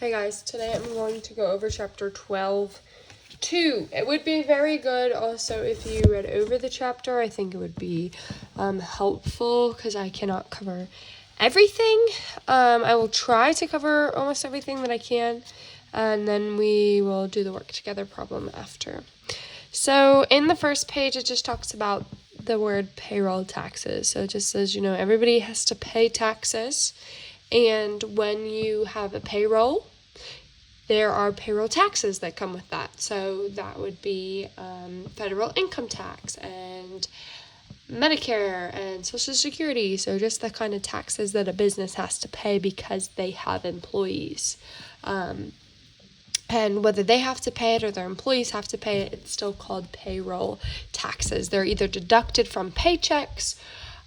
Hey guys, today I'm going to go over chapter 12:2. It would be very good also if you read over the chapter. I think it would be helpful because I cannot cover everything. I will try to cover almost everything that I can, and then we will do the work together problem after. So in the first page, it just talks about the word payroll taxes. So it just says, everybody has to pay taxes. And when you have a payroll, there are payroll taxes that come with that. So that would be federal income tax and Medicare and Social Security. So just the kind of taxes that a business has to pay because they have employees. And whether they have to pay it or their employees have to pay it, it's still called payroll taxes. They're either deducted from paychecks.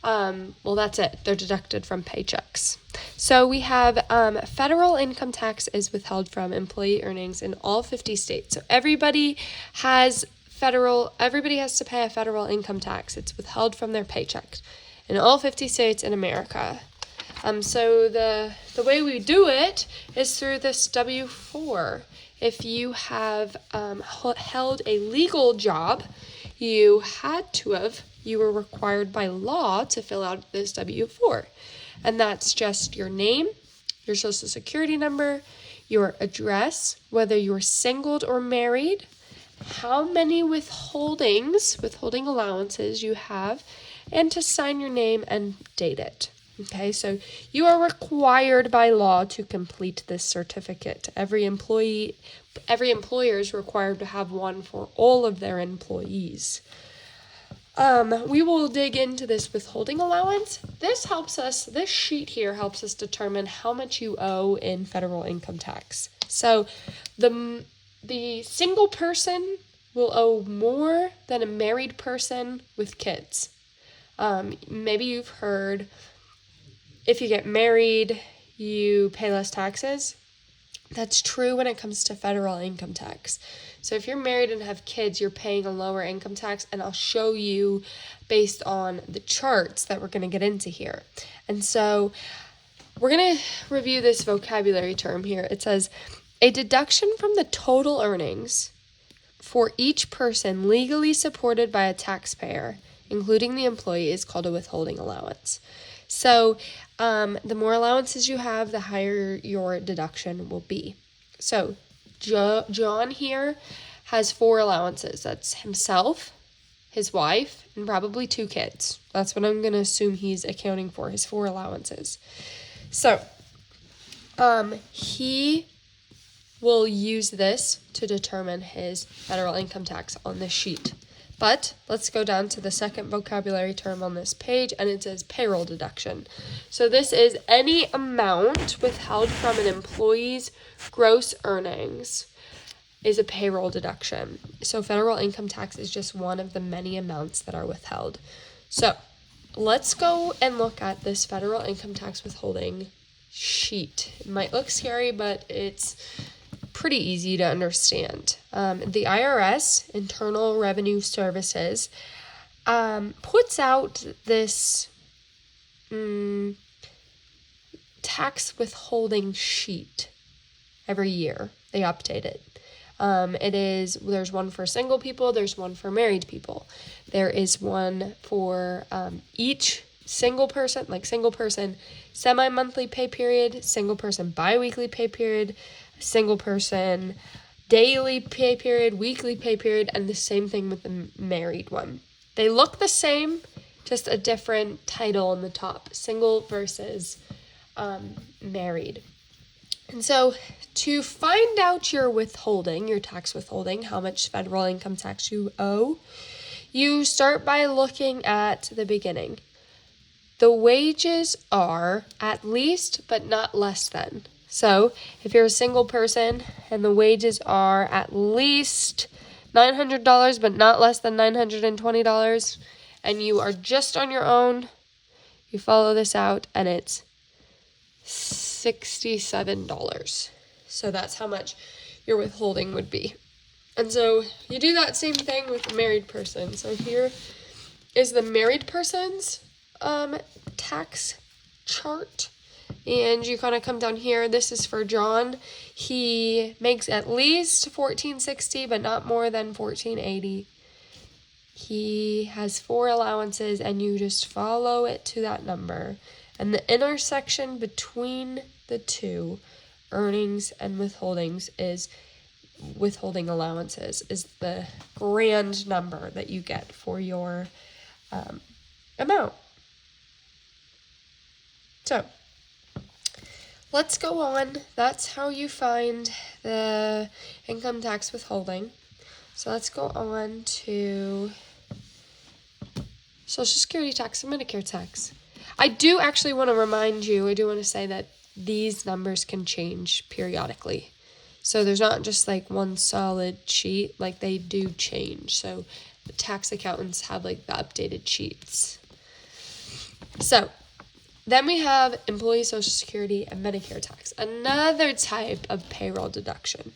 That's it. They're deducted from paychecks. So we have federal income tax is withheld from employee earnings in all 50 states. So everybody has to pay a federal income tax. It's withheld from their paychecks in all 50 states in America. So the way we do it is through this W-4. If you have held a legal job, you were required by law to fill out this W-4. And that's just your name, your social security number, your address, whether you're singled or married, how many withholding allowances you have, and to sign your name and date it. Okay, so you are required by law to complete this certificate. Every employer is required to have one for all of their employees. We will dig into this withholding allowance. This sheet here helps us determine how much you owe in federal income tax. So the single person will owe more than a married person with kids. Maybe you've heard if you get married, you pay less taxes. That's true when it comes to federal income tax. So if you're married and have kids, you're paying a lower income tax, and I'll show you based on the charts that we're going to get into here. And so we're going to review this vocabulary term here. It says, a deduction from the total earnings for each person legally supported by a taxpayer, including the employee, is called a withholding allowance. So the more allowances you have, the higher your deduction will be. So John here has 4 allowances. That's himself, his wife, and probably 2 kids. That's what I'm going to assume he's accounting for, his 4 allowances. So he will use this to determine his federal income tax on this sheet. But let's go down to the second vocabulary term on this page, and it says payroll deduction. So this is any amount withheld from an employee's gross earnings is a payroll deduction. So federal income tax is just one of the many amounts that are withheld. So let's go and look at this federal income tax withholding sheet. It might look scary, but it's pretty easy to understand. The IRS, Internal Revenue Services, puts out this tax withholding sheet every year. They update it. There's one for single people, there's one for married people. There is one for each single person, semi-monthly pay period, single person bi-weekly pay period, single person daily pay period, weekly pay period, and the same thing with the married one. They look the same, just a different title on the top, single versus married. And so to find out your tax withholding, how much federal income tax you owe, you start by looking at the beginning. The wages are at least but not less than. So if you're a single person and the wages are at least $900 but not less than $920, and you are just on your own, you follow this out and it's $67. So that's how much your withholding would be. And so you do that same thing with a married person. So here is the married person's tax chart. And you kind of come down here. This is for John. He makes at least $1,460, but not more than $1,480. He has 4 allowances, and you just follow it to that number. And the intersection between the two, earnings and withholdings, is withholding allowances, is the grand number that you get for your amount. So let's go on. That's how you find the income tax withholding. So let's go on to Social Security tax and Medicare tax. I do actually want to remind you, I do want to say that these numbers can change periodically. So there's not just like one solid sheet, like they do change. So the tax accountants have like the updated sheets. So then we have employee Social Security and Medicare tax, another type of payroll deduction.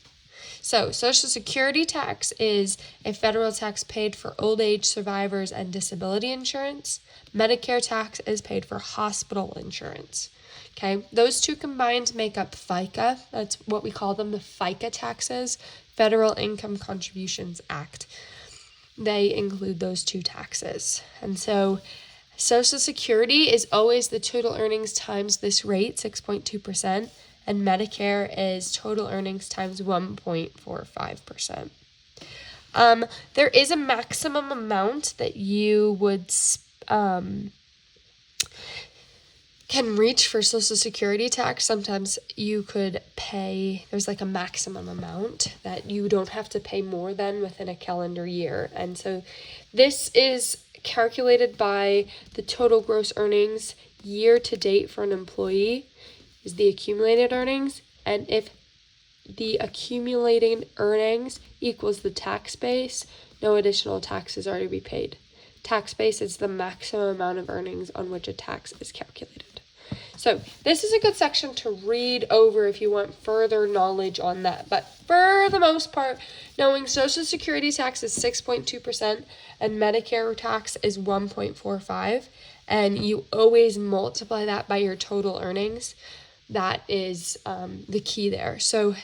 So Social Security tax is a federal tax paid for old age survivors and disability insurance. Medicare tax is paid for hospital insurance. Okay, those two combined make up FICA. That's what we call them, the FICA taxes, Federal Income Contributions Act. They include those two taxes. And so Social Security is always the total earnings times this rate, 6.2%, and Medicare is total earnings times 1.45%. There is a maximum amount that you would can reach for Social Security tax. Sometimes you could pay, there's like a maximum amount that you don't have to pay more than within a calendar year. And so this is calculated by the total gross earnings year to date for an employee is the accumulated earnings. And if the accumulated earnings equals the tax base, no additional taxes are to be paid. Tax base is the maximum amount of earnings on which a tax is calculated. So this is a good section to read over if you want further knowledge on that. But for the most part, knowing Social Security tax is 6.2% and Medicare tax is 1.45%, and you always multiply that by your total earnings, that is the key there. So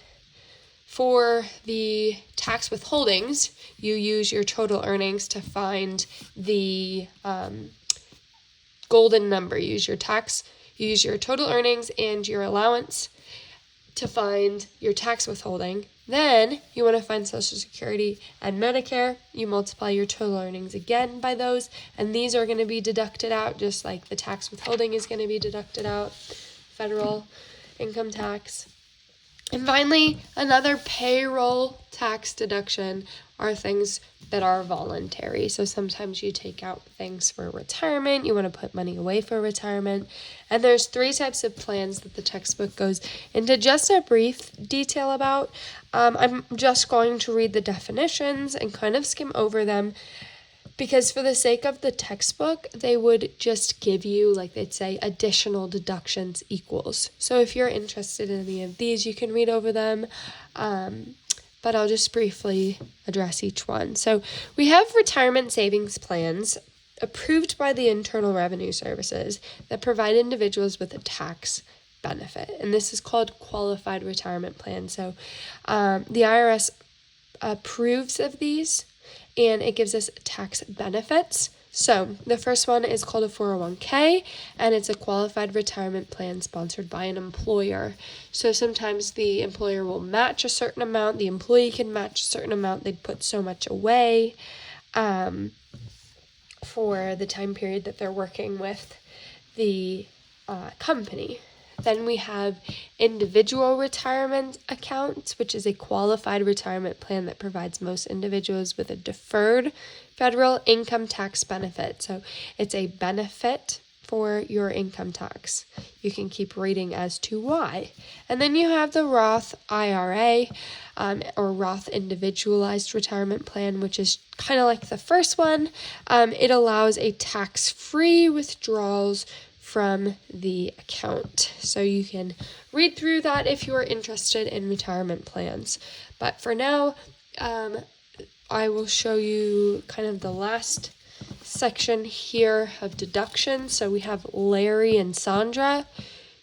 for the tax withholdings, you use your total earnings to find the golden number. You use your total earnings and your allowance to find your tax withholding. Then you want to find Social Security and Medicare. You multiply your total earnings again by those, and these are going to be deducted out just like the tax withholding is going to be deducted out, federal income tax. And finally, another payroll tax deduction are things that are voluntary. So sometimes you take out things for retirement. You want to put money away for retirement. And there's 3 types of plans that the textbook goes into just a brief detail about. I'm just going to read the definitions and kind of skim over them, because for the sake of the textbook, they would just give you, like they'd say, additional deductions equals. So if you're interested in any of these, you can read over them, but I'll just briefly address each one. So we have retirement savings plans approved by the Internal Revenue Services that provide individuals with a tax benefit, and this is called qualified retirement plan. So the IRS approves of these, and it gives us tax benefits. So the first one is called a 401k, and it's a qualified retirement plan sponsored by an employer. So sometimes the employer will match a certain amount, the employee can match a certain amount, they'd put so much away for the time period that they're working with the company. Then we have individual retirement accounts, which is a qualified retirement plan that provides most individuals with a deferred federal income tax benefit. So it's a benefit for your income tax. You can keep reading as to why. And then you have the Roth IRA, or Roth Individualized Retirement Plan, which is kind of like the first one. It allows a tax-free withdrawals from the account. So you can read through that if you are interested in retirement plans. But for now, I will show you kind of the last section here of deductions. So we have Larry and Sandra.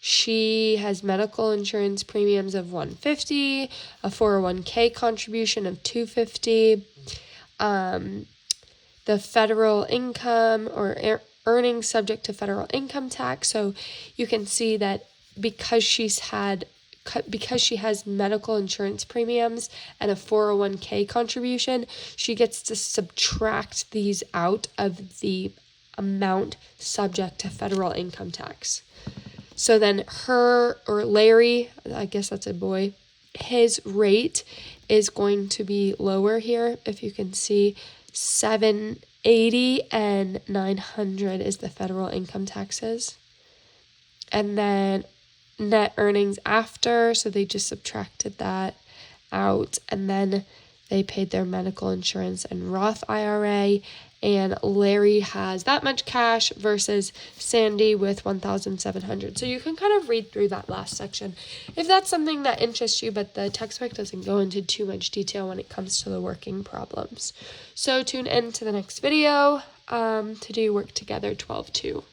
She has medical insurance premiums of $150, a 401k contribution of $250. The federal income or earnings subject to federal income tax. So you can see that because she has medical insurance premiums and a 401k contribution, she gets to subtract these out of the amount subject to federal income tax. So then Larry, I guess that's a boy, his rate is going to be lower here. If you can see, $780 and $900 is the federal income taxes. And then net earnings after, so they just subtracted that out, and then they paid their medical insurance and Roth IRA, and Larry has that much cash versus Sandy with $1,700. So you can kind of read through that last section if that's something that interests you, but the textbook doesn't go into too much detail when it comes to the working problems. So tune in to the next video to do work together 12-2.